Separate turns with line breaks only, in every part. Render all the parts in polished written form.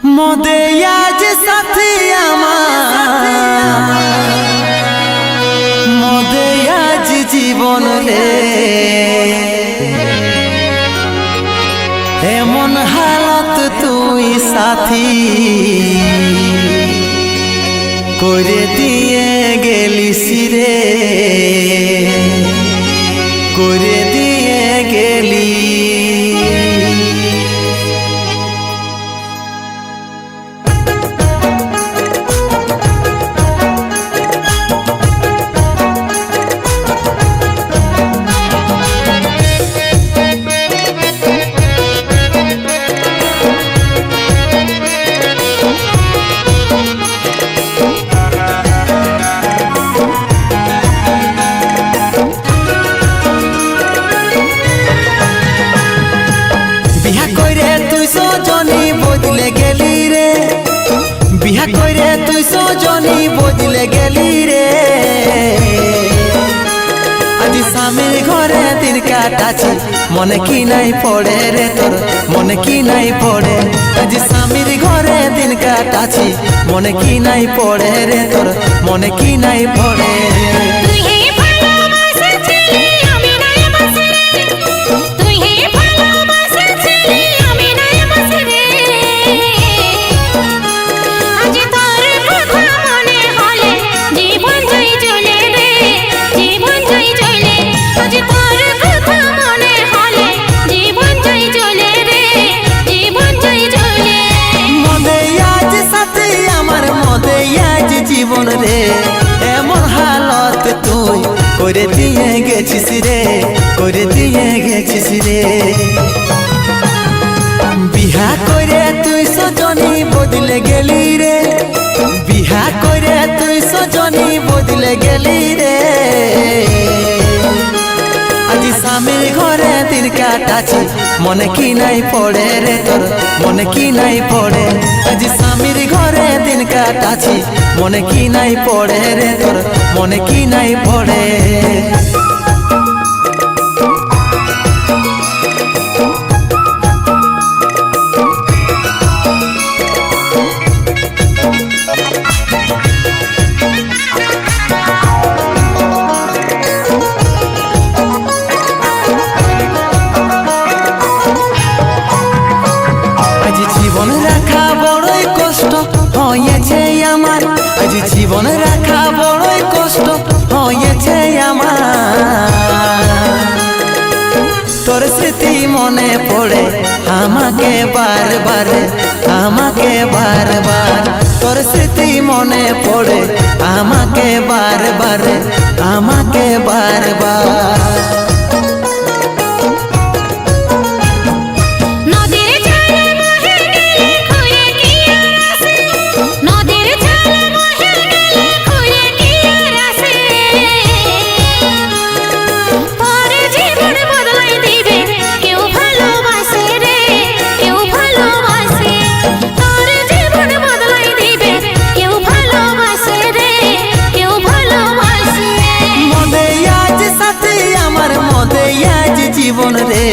মদে আজ সাথী আমার মদে আজ জীবন রে এমন হালত তুই সাথী করে দিয়ে গেলিস রে করে দিয়ে গেলি বিহা কইরে তুই সজনী বদলে গেলি রে আজ স্বামীর ঘরে দিন কাটাছি মনে কি নাই পড়ে রে তোর মনে কি নাই পড়ে আজ স্বামীর ঘরে দিন কাটাছি মনে কি নাই পড়ে রে তোর মনে কি নাই পড়ে জীবন রে এমন হালত তুই করে দিয়ে গেছিস রে করে দিয়ে গেছিস রে বিহা করে তুই সজনী বদলে গেলি রে বিহা করে তুই সজনী বদলে গেলি রে আজ স্বামীর ঘরে দিন কাটাছি মনে কি নাই পড়ে রে তোর মনে কি নাই পড়ে আজ স্বামীর ঘরে দিন কাটাছি মনে কি নাই পড়ে রে তোর মনে কি নাই পড়ে জীবন রাখা বড়ই কষ্ট হয়েছে আমার আজ জীবন রাখা বড়ই কষ্ট হয়েছে আমার তোর স্মৃতি মনে পড়ে আমাকে বারবার আমাকে বারবার তোর স্মৃতি মনে পড়ে আমাকে বারবার আমাকে বারবার জীবন রে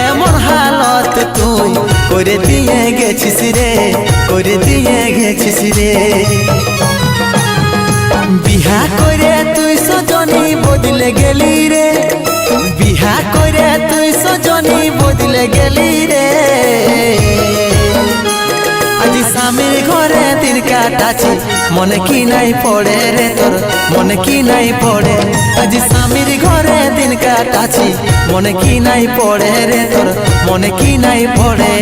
এমন হালত তুই করে দিয়ে গেছিস রে করে দিয়ে গেছিস রে বিহা করে তুই সজনী বদলে গেলি রে বিহা করে তুই সজনী বদলে গেলি রে আজ স্বামীর ঘরে দিন কাটাছি মনে কি নাই পড়ে রে তোর মনে কি নাই পড়ে আজ স্বামীর ঘরে দিন কাটাছি মনে কি নাই পড়ে রে তোর মনে কি নাই পড়ে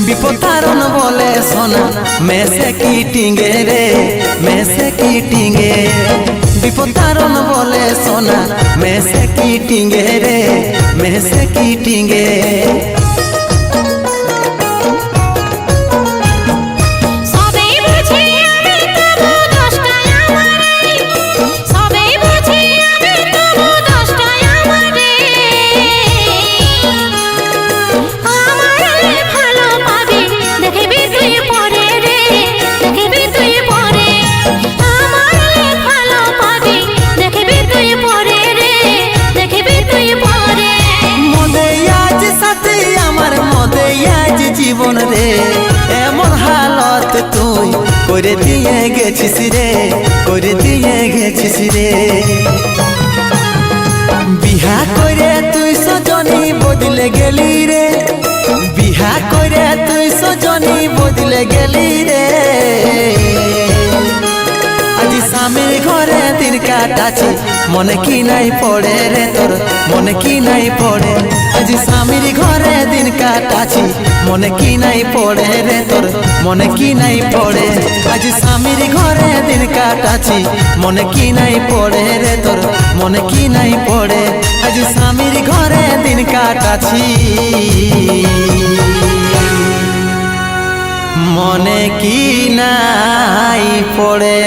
বিপতারণ বলে সোনা মেসে কি টিঙ্গে রে মেসে কি টিঙ্গে বিপদারণ বলে সোনা মেসে কি টিঙ্গে রে মেসে কি টিঙ্গে জীবন রে এমন হালত তুই করে দিয়ে গেছিস রে করে দিয়ে গেছিস রে বিহা করে তুই সজনী বদলে গেলি রে বিহা করে তুই সজনী বদলে গেলি রে আজ স্বামীর ঘরে দিন কাটাছি মনে কি নাই পড়ে রে তোর মনে কি নাই পড়ে আজ স্বামীর ঘরে দিন কাটাছি মনে কি নাই পড়ে রে তোর মনে কি নাই পড়ে আজ স্বামীর ঘরে দিন কাটাছি মনে কি নাই পড়ে রে তোর মনে কি নাই পড়ে আজ স্বামীর ঘরে দিন কাটাছি মনে কি নাই পড়ে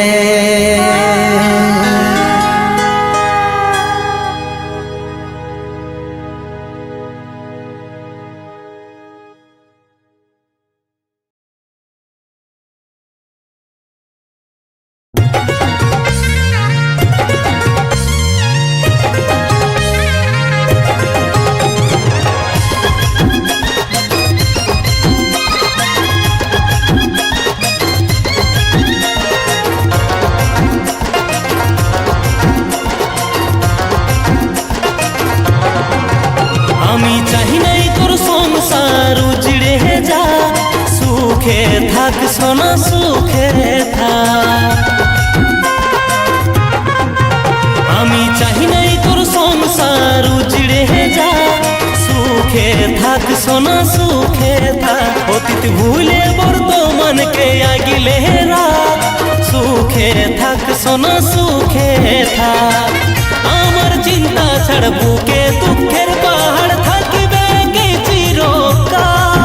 থাক সোনা সুখে থাক আমি চাহি নাই তোর সংসার উজড়ে যা সুখে থাক সোনা সুখে থাক অতীত ভুলে বর্তমানকে আগিলে রাখ সুখে থাক সোনা সুখে থাক আমার চিন্তা ছাড় বুকে দুঃখের পাহাড় থাকবে কে চিরকাল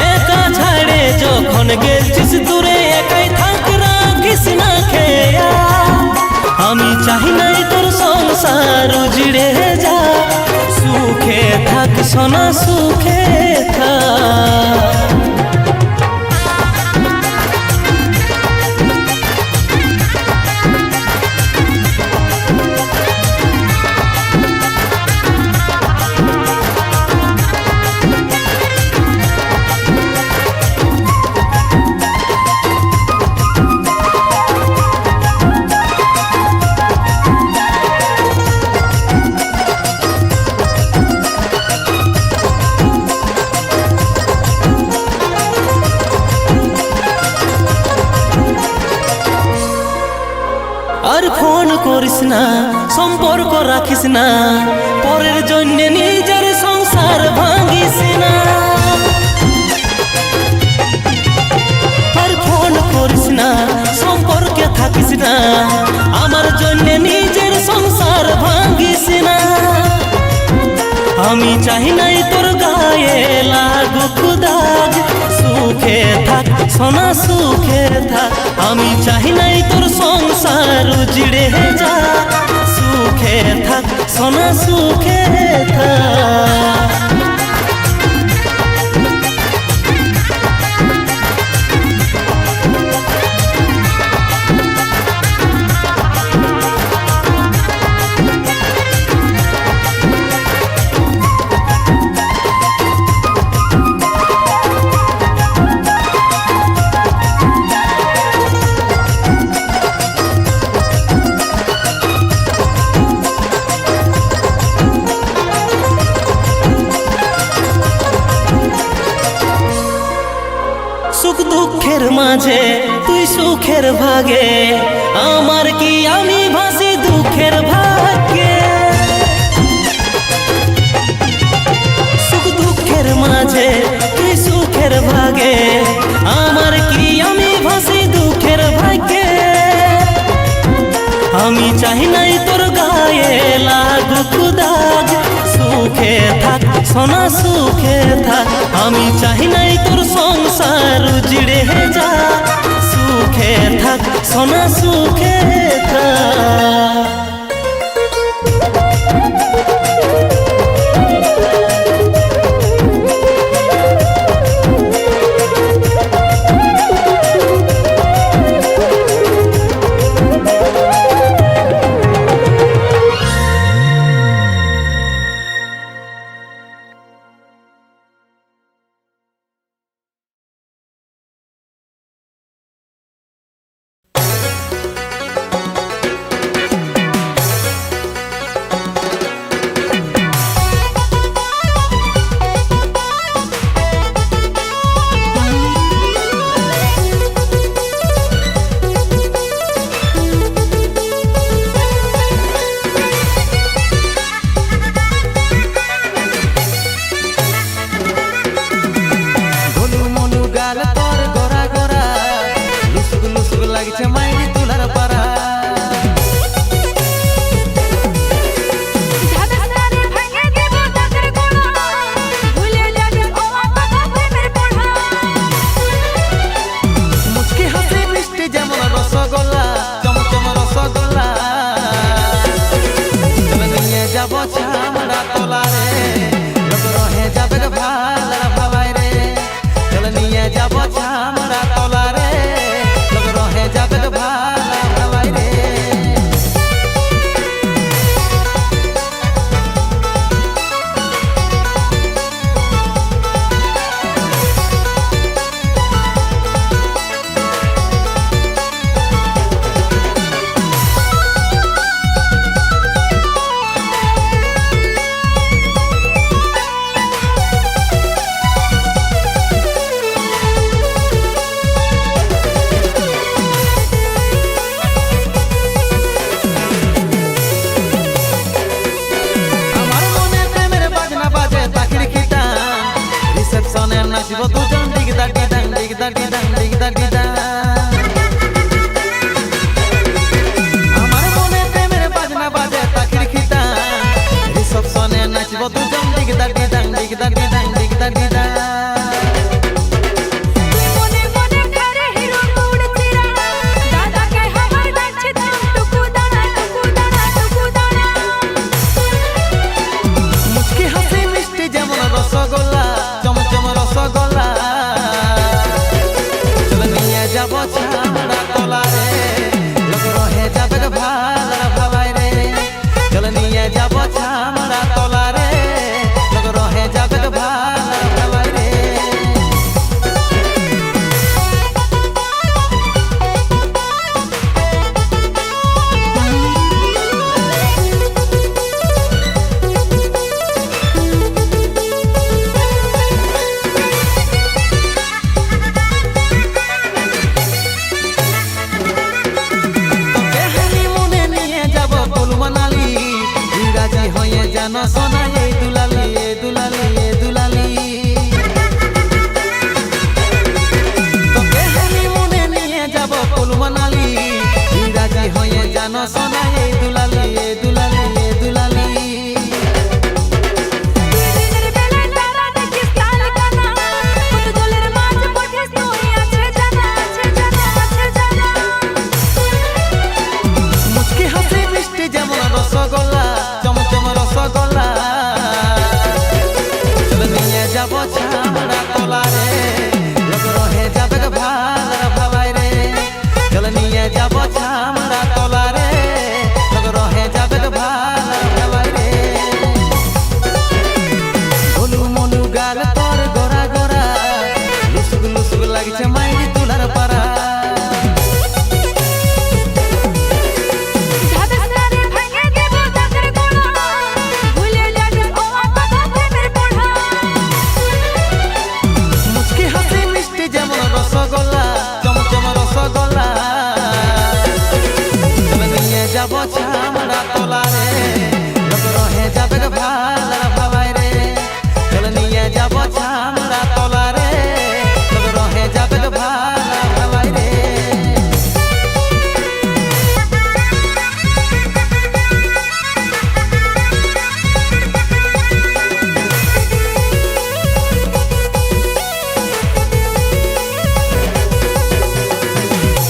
একা ছাড়ে যখন গেছিস দূরে একাই থাক রাখিস না খেয়া আমি চাহি নাই তোর সংসার উজড়ে যা সুখে থাক সোনা সুখে থাক আর ফোন করিস না সম্পর্ক রাখিস না পরের জন্য নিজের সংসার ভাঙিস না আর ফোন করিস না সম্পর্কে থাকিস না আমার জন্য নিজের সংসার ভাঙিস না আমি চাহি নাই তোর গায়ে লাগুক দাগ সুখে থাক সোনা সুখে থাক আমি চাহি নাই তোর সংসার উজড়ে যা সুখে থাক সোনা সুখে থাক সুখ দুঃখের মাঝে তুই সুখের ভাগে আমার কি আমি ভাসি দুঃখের ভাগ্যে সুখ দুঃখের মাঝে তুই সুখের ভাগে আমার কি আমি ভাসি দুঃখের ভাগ্যে
আমি চাই নাই তোর সংসার উজড়ে যা, সুখে থাক সোনা সুখে থাক।
জানো সোনা